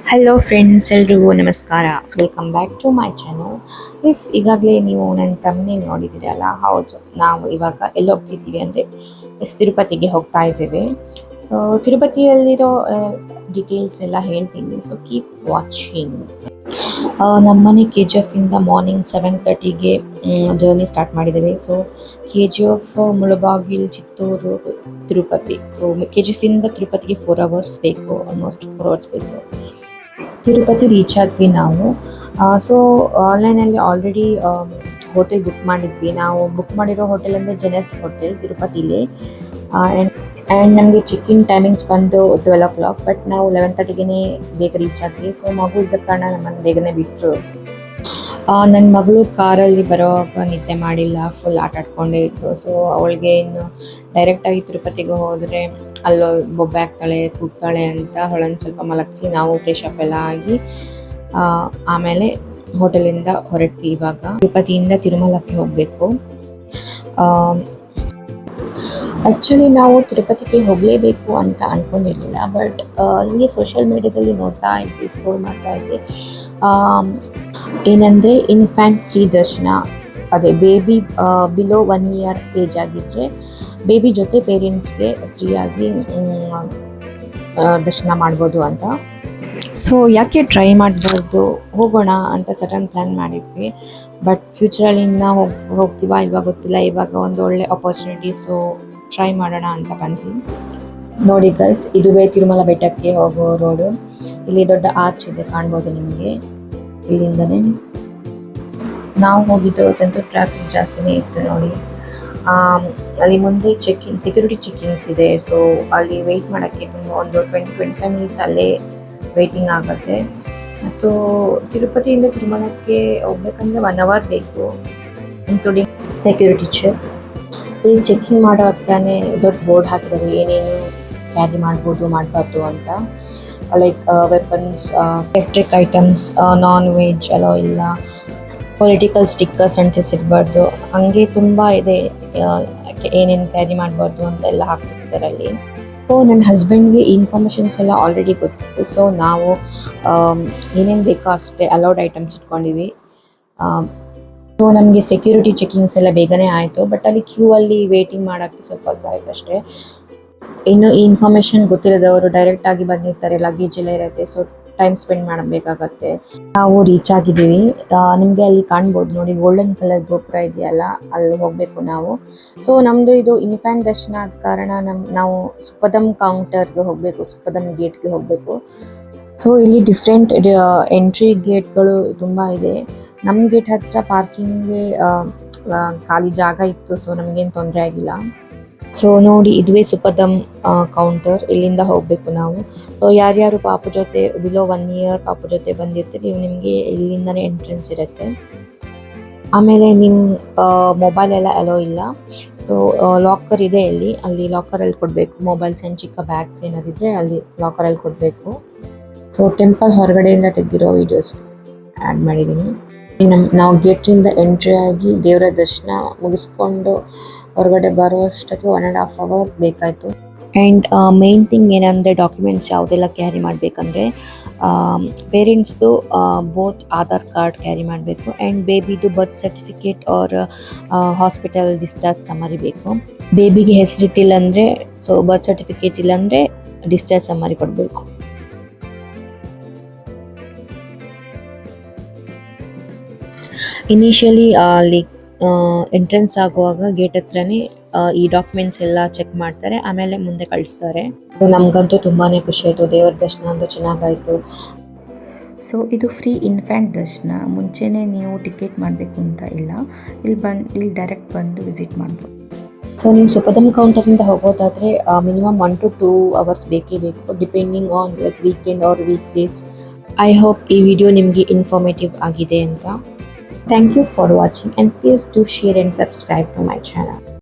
Hello friends, ಎಲ್ರಿಗೂ ನಮಸ್ಕಾರ. Welcome back to my channel. ಈಗಾಗಲೇ ನೀವು ನನ್ನ ತಮ್ಮನೇಲಿ ನೋಡಿದ್ದೀರಲ್ಲ. ಹೌದು, ನಾವು ಇವಾಗ ಎಲ್ಲಿ ಹೋಗ್ತಿದ್ದೀವಿ ಅಂದರೆ ತಿರುಪತಿಗೆ ಹೋಗ್ತಾ ಇದ್ದೇವೆ. ತಿರುಪತಿಯಲ್ಲಿರೋ ಡೀಟೇಲ್ಸ್ ಎಲ್ಲ ಹೇಳ್ತೀನಿ, ಸೊ ಕೀಪ್ ವಾಚಿಂಗ್. ನಮ್ಮನೆ KGF ಇಂದ ಮಾರ್ನಿಂಗ್ 7:30ಗೆ ಜರ್ನಿ ಸ್ಟಾರ್ಟ್ ಮಾಡಿದ್ದೇವೆ. So KGF Mulbagal, Chittoor, Tirupati. So KGF ಇಂದ ತಿರುಪತಿಗೆ 4 hours ಬೇಕು, ಆಲ್ಮೋಸ್ಟ್ 4 hours ಬೇಕು. ತಿರುಪತಿ ರೀಚ್ ಆದ್ವಿ ನಾವು. ಸೊ ಆನ್ಲೈನಲ್ಲಿ ಆಲ್ರೆಡಿ ಹೋಟೆಲ್ ಬುಕ್ ಮಾಡಿದ್ವಿ. ನಾವು ಬುಕ್ ಮಾಡಿರೋ ಹೋಟೆಲ್ ಅಂದರೆ ಜನಸ್ ಹೋಟೆಲ್ ತಿರುಪತಿಲಿ. ಆ್ಯಂಡ್ ನಮಗೆ ಚೆಕ್ ಇನ್ ಟೈಮಿಂಗ್ಸ್ ಬಂದು 12 o'clock, ಬಟ್ ನಾವು 11:30ಗೆ ಬೇಗ ರೀಚ್ ಆದ್ವಿ. ಸೊ ಮಗು ಇದ್ದ ಕಾರಣ ನಮ್ಮನ್ನು ಬೇಗನೆ ಬಿಟ್ಟರು. ನನ್ನ ಮಗಳು ಕಾರಲ್ಲಿ ಬರೋವಾಗ ನಿದ್ದೆ ಮಾಡಿಲ್ಲ, ಫುಲ್ ಆಟ ಆಡ್ಕೊಂಡೇ ಇತ್ತು. ಸೊ ಅವಳಿಗೆ ಇನ್ನು ಡೈರೆಕ್ಟಾಗಿ ತಿರುಪತಿಗೆ ಹೋದರೆ ಅಲ್ಲೋ ಬೊಬ್ಬೆ ಆಗ್ತಾಳೆ, ಕೂಗ್ತಾಳೆ ಅಂತ ಅವಳನ್ನು ಸ್ವಲ್ಪ ಮಲಗಿಸಿ ನಾವು ಫ್ರೆಶ್ ಅಪ್ ಎಲ್ಲ ಆಗಿ ಆಮೇಲೆ ಹೋಟೆಲಿಂದ ಹೊರಟ್ವಿ. ಇವಾಗ ತಿರುಪತಿಯಿಂದ ತಿರುಮಲಕ್ಕೆ ಹೋಗಬೇಕು. ಆ್ಯಕ್ಚುಲಿ ನಾವು ತಿರುಪತಿಗೆ ಹೋಗಲೇಬೇಕು ಅಂತ ಅಂದ್ಕೊಂಡಿರಲಿಲ್ಲ, ಬಟ್ ಹಿಂಗೆ ಸೋಷಿಯಲ್ ಮೀಡಿಯಾದಲ್ಲಿ ನೋಡ್ತಾ ಇದ್ವಿ, ಸ್ಕ್ರೋಲ್ ಮಾಡ್ತಾ ಇದ್ವಿ. ಏನಂದರೆ ಇನ್ಫ್ಯಾಂಟ್ ಫ್ರೀ ದರ್ಶನ, ಅದೇ ಬೇಬಿ ಬಿಲೋ 1 year ಏಜ್ ಆಗಿದ್ದರೆ ಬೇಬಿ ಜೊತೆ ಪೇರೆಂಟ್ಸ್ಗೆ ಫ್ರೀಯಾಗಿ ದರ್ಶನ ಮಾಡ್ಬೋದು ಅಂತ. ಸೊ ಯಾಕೆ ಟ್ರೈ ಮಾಡಬಾರ್ದು, ಹೋಗೋಣ ಅಂತ ಸಡನ್ ಪ್ಲ್ಯಾನ್ ಮಾಡಿದ್ವಿ. ಬಟ್ ಫ್ಯೂಚರಲ್ಲಿ ಇನ್ನೂ ಹೋಗ್ತೀವಾ ಇಲ್ವಾ ಗೊತ್ತಿಲ್ಲ. ಇವಾಗ ಒಂದು ಒಳ್ಳೆ ಆಪರ್ಚುನಿಟಿ, ಸೊ ಟ್ರೈ ಮಾಡೋಣ ಅಂತ ಬಂದ್ವಿ. ನೋಡಿ ಗೈಸ್, ಇದುವೇ ತಿರುಮಲ ಬೆಟ್ಟಕ್ಕೆ ಹೋಗೋ ರೋಡು. ಇಲ್ಲಿ ದೊಡ್ಡ ಆರ್ಚ್ ಇದೆ, ಕಾಣ್ಬೋದು ನಿಮಗೆ. ಇಲ್ಲಿಂದನೇ ನಾವು ಹೋಗಿದ್ದು ಹೊತ್ತಂತೂ ಟ್ರಾಫಿಕ್ ಜಾಸ್ತಿನೇ ಇತ್ತು ನೋಡಿ. ಅಲ್ಲಿ ಮುಂದೆ ಸೆಕ್ಯೂರಿಟಿ ಚೆಕ್-ಇನ್ಸ್ ಇದೆ. ಸೊ ಅಲ್ಲಿ ವೆಯ್ಟ್ ಮಾಡೋಕ್ಕೆ ತುಂಬ ಒಂದು 20-25 minutes ಅಲ್ಲೇ ವೆಯ್ಟಿಂಗ್ ಆಗುತ್ತೆ. ಮತ್ತು ತಿರುಪತಿಯಿಂದ ತಿರುಮಲಕ್ಕೆ ಹೋಗ್ಬೇಕಂದ್ರೆ 1 hour ಬೇಕು, ಇನ್ಕ್ಲೂಡಿಂಗ್ ಸೆಕ್ಯೂರಿಟಿ ಚೆಕ್. ಇಲ್ಲಿ ಚೆಕ್-ಇನ್ ಮಾಡೋ ಹತ್ರನೇ ದೊಡ್ಡ ಬೋರ್ಡ್ ಹಾಕಿದ್ದಾರೆ, ಏನೇನು ಕ್ಯಾರಿ ಮಾಡ್ಬೋದು ಮಾಡಬಾರ್ದು ಅಂತ. Like weapons, electric items, non veg hello ಇಲ್ಲ, ಪೊಲಿಟಿಕಲ್ ಸ್ಟಿಕ್ಕರ್ಸ್ ಅಂಟಿಸಿರಬಾರ್ದು, ಹಾಗೆ ತುಂಬ ಇದೆ ಏನೇನು ಕ್ಯಾರಿ ಮಾಡಬಾರ್ದು ಅಂತ ಎಲ್ಲ ಹಾಕ್ತಿದ್ದಾರೆ ಅಲ್ಲಿ. ಸೊ ನನ್ನ ಹಸ್ಬೆಂಡ್ಗೆ ಈ ಇನ್ಫಾರ್ಮೇಷನ್ಸ್ ಎಲ್ಲ ಆಲ್ರೆಡಿ ಗೊತ್ತಿತ್ತು. ಸೊ ನಾವು ಏನೇನು ಬೇಕೋ ಅಷ್ಟೇ ಅಲೌಡ್ ಐಟಮ್ಸ್ ಇಟ್ಕೊಂಡಿವಿ. ಸೊ ನಮಗೆ ಸೆಕ್ಯೂರಿಟಿ ಚೆಕಿಂಗ್ಸ್ ಎಲ್ಲ ಬೇಗನೆ ಆಯಿತು, ಬಟ್ ಅಲ್ಲಿ ಕ್ಯೂ ಅಲ್ಲಿ ವೇಟಿಂಗ್ ಮಾಡೋಕ್ಕೆ ಸ್ವಲ್ಪ ಹೊತ್ತಾಯಿತು ಅಷ್ಟೇ. ಇನ್ನು ಈ ಇನ್ಫಾರ್ಮೇಷನ್ ಗೊತ್ತಿರೋದವರು ಡೈರೆಕ್ಟಾಗಿ ಬಂದಿರ್ತಾರೆ, ಲಗೇಜ್ ಎಲ್ಲ ಇರುತ್ತೆ, ಸೊ ಟೈಮ್ ಸ್ಪೆಂಡ್ ಮಾಡಬೇಕಾಗತ್ತೆ. ನಾವು ರೀಚ್ ಆಗಿದ್ದೀವಿ. ನಿಮಗೆ ಅಲ್ಲಿ ಕಾಣ್ಬೋದು ನೋಡಿ, ಗೋಲ್ಡನ್ ಕಲರ್ ಗೋಪುರ ಇದೆಯಲ್ಲ, ಅಲ್ಲಿ ಹೋಗಬೇಕು ನಾವು. ಸೊ ನಮ್ಮದು ಇದು ಇನ್ಫ್ಯಾಂಟ್ ದರ್ಶನ ಆದ ಕಾರಣ ನಾವು ಸುಪದಂ ಕೌಂಟರ್ಗೆ ಹೋಗಬೇಕು, ಸುಪದಂ ಗೇಟ್ಗೆ ಹೋಗಬೇಕು. ಸೊ ಇಲ್ಲಿ ಡಿಫ್ರೆಂಟ್ ಎಂಟ್ರಿ ಗೇಟ್ಗಳು ತುಂಬ ಇದೆ. ನಮ್ಮ ಗೇಟ್ ಹತ್ರ ಪಾರ್ಕಿಂಗ್ಗೆ ಖಾಲಿ ಜಾಗ ಇತ್ತು, ಸೊ ನಮಗೇನು ತೊಂದರೆ ಆಗಿಲ್ಲ. ಸೊ ನೋಡಿ, ಇದುವೇ ಸುಪದಂ ಕೌಂಟರ್, ಇಲ್ಲಿಂದ ಹೋಗಬೇಕು ನಾವು. ಸೊ ಯಾರ್ಯಾರು ಪಾಪು ಜೊತೆ ಬಿಲೋ 1 year ಪಾಪು ಜೊತೆ ಬಂದಿರ್ತೀರಿ, ನಿಮಗೆ ಇಲ್ಲಿಂದನೇ ಎಂಟ್ರೆನ್ಸ್ ಇರುತ್ತೆ. ಆಮೇಲೆ ನಿಮ್ಮ ಮೊಬೈಲ್ ಎಲ್ಲ ಅಲೋ ಇಲ್ಲ. ಸೊ ಲಾಕರ್ ಇದೆ ಇಲ್ಲಿ, ಅಲ್ಲಿ ಲಾಕರಲ್ಲಿ ಕೊಡಬೇಕು. ಮೊಬೈಲ್ಸ್ ಆ್ಯಂಡ್ ಚಿಕ್ಕ ಬ್ಯಾಗ್ಸ್ ಏನಾದಿದ್ರೆ ಅಲ್ಲಿ ಲಾಕರಲ್ಲಿ ಕೊಡಬೇಕು. ಸೊ ಟೆಂಪಲ್ ಹೊರಗಡೆಯಿಂದ ತೆಗೆದಿರೋ ವೀಡಿಯೋಸ್ ಆ್ಯಡ್ ಮಾಡಿದ್ದೀನಿ. ನಾವು ಗೇಟಿಂದ ಎಂಟ್ರಿ ಆಗಿ ದೇವರ ದರ್ಶನ ಮುಗಿಸ್ಕೊಂಡು ಹೊರಗಡೆ ಬರೋ ಅಷ್ಟಕ್ಕೆ 1.5 hour ಬೇಕಾಯಿತು. ಆ್ಯಂಡ್ ಮೇನ್ ಥಿಂಗ್ ಏನಂದರೆ ಡಾಕ್ಯುಮೆಂಟ್ಸ್ ಯಾವುದೆಲ್ಲ ಕ್ಯಾರಿ ಮಾಡಬೇಕಂದ್ರೆ ಪೇರೆಂಟ್ಸ್ದು ಬೋತ್ ಆಧಾರ್ ಕಾರ್ಡ್ ಕ್ಯಾರಿ ಮಾಡಬೇಕು, ಆ್ಯಂಡ್ ಬೇಬಿದು birth certificate or hospital discharge summary ಬೇಕು. ಬೇಬಿಗೆ ಹೆಸರಿಟ್ಟಿಲ್ಲ ಅಂದರೆ, ಸೊ ಬರ್ತ್ ಸರ್ಟಿಫಿಕೇಟ್ ಇಲ್ಲಾಂದರೆ ಡಿಸ್ಚಾರ್ಜ್ ಸಮರಿ ಕೊಡಬೇಕು. ಇನಿಷಿಯಲಿ ಅಲ್ಲಿ ಎಂಟ್ರೆನ್ಸ್ ಆಗುವಾಗ ಗೇಟ್ ಹತ್ರನೇ ಈ ಡಾಕ್ಯುಮೆಂಟ್ಸ್ ಎಲ್ಲ ಚೆಕ್ ಮಾಡ್ತಾರೆ, ಆಮೇಲೆ ಮುಂದೆ ಕಳಿಸ್ತಾರೆ. ನಮಗಂತೂ ತುಂಬಾ ಖುಷಿ ಆಯಿತು, ದೇವರ ದರ್ಶನ ಅಂತೂ ಚೆನ್ನಾಗಾಯಿತು. ಸೊ ಇದು ಫ್ರೀ ಇನ್ಫ್ಯಾಂಟ್ ದರ್ಶನ, ಮುಂಚೆನೇ ನೀವು ಟಿಕೆಟ್ ಮಾಡಬೇಕು ಅಂತ ಇಲ್ಲ, ಇಲ್ಲಿ ಡೈರೆಕ್ಟ್ ಬಂದು ವಿಸಿಟ್ ಮಾಡ್ಬೋದು. ಸೊ ನೀವು ಸುಪದಂ ಕೌಂಟರಿಂದ ಹೋಗೋದಾದರೆ ಮಿನಿಮಮ್ 1 to 2 hours ಬೇಕೇ ಬೇಕು, depending on like weekend or week days. I hope ಈ ವಿಡಿಯೋ ನಿಮಗೆ ಇನ್ಫಾರ್ಮೇಟಿವ್ ಆಗಿದೆ ಅಂತ. Thank you for watching, and please do share and subscribe to my channel.